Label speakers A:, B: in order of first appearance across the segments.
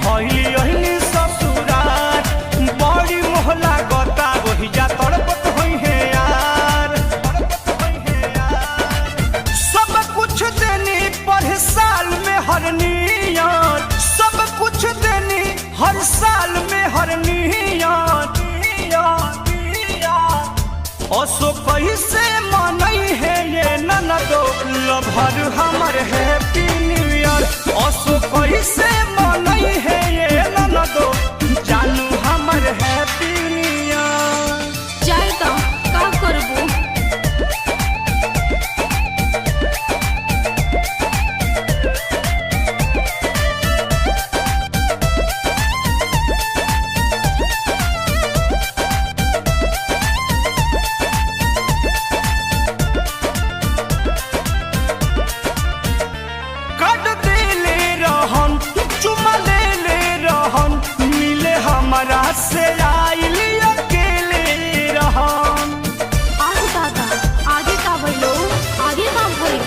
A: भइली अहिनी ससुरार बड़ी मोहला गता वही जा तड़पत होई है यार सब कुछ देनी पर साल में हर नियत सब कुछ देनी हर साल में हर नियत असो कैसे मनई है ये ननदो लभर हमर हैप्पी न्यू ईयर असो कैसे मनई है ये ननदो जानू हमर हैप्पी न्यू ईयर
B: जाए तो का करबू
A: हमरा से आइली अकेले रहन
B: आगे दादा आगे का भइलो आगे का भइल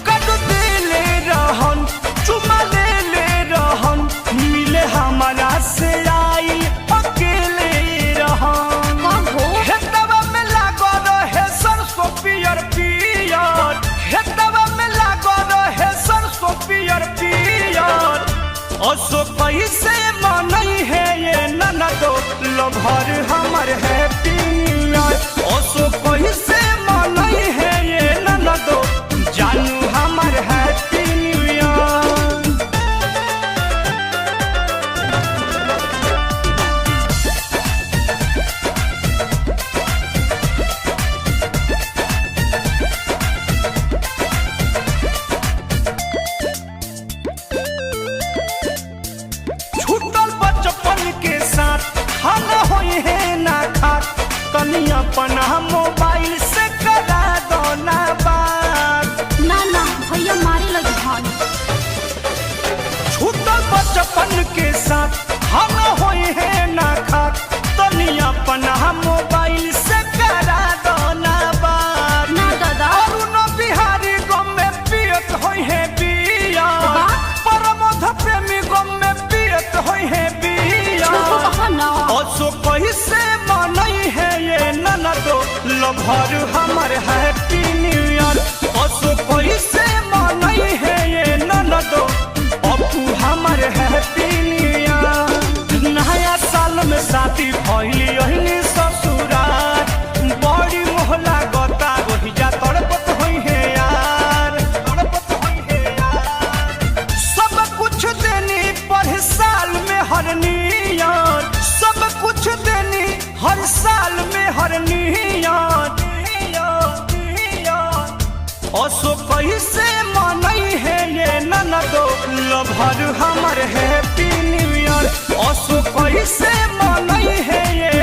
A: कट देले रहन चुमा ले रहन मिले हमरा से आइल अकेले रहन
B: कहो
A: हेतवा में लागो रहे सरसों पियर पियर हेतवा में लागो रहे सरसों पियर पियर असो कैसे मनई है ये ननदो लभर हमर हैप्पी न्यू ईयर असो कैसे मनई है ये ननदो जानू हमर हैप्पी न्यू ईयर छूटल बचपन के साथ खाना होई है ना खात तनी अपना मोबाइल से करा दो ना बात
B: ना ना भैया मारे लगी भान
A: छूटल बचपन के साथ खाना होई है ना खात तनी अपना मोबाइल से करा दो ना बात
B: ना दादा
A: अरुण बिहारी गम में पियत होई है बिया परमोध प्रेमी गम में पियत होई है बिया असो कैसे मनई है ये ननदो लभर हमर हैप्पी न्यू ईयर असो कैसे मनई है ये ननदो अपू हमर हैप्पी न्यू ईयर नया साल में शादी भइली अहिनी ससुरार बड़ी मोहला गता वही जा तड़पत होई है यार तड़पत होई है यार सब कुछ देनी पर साल में हर नियत सब कुछ देनी हर साल में हर नियत असो कैसे मनई है ये ननदो लभर हमर हैप्पी न्यू ईयर असो कैसे मनई है ये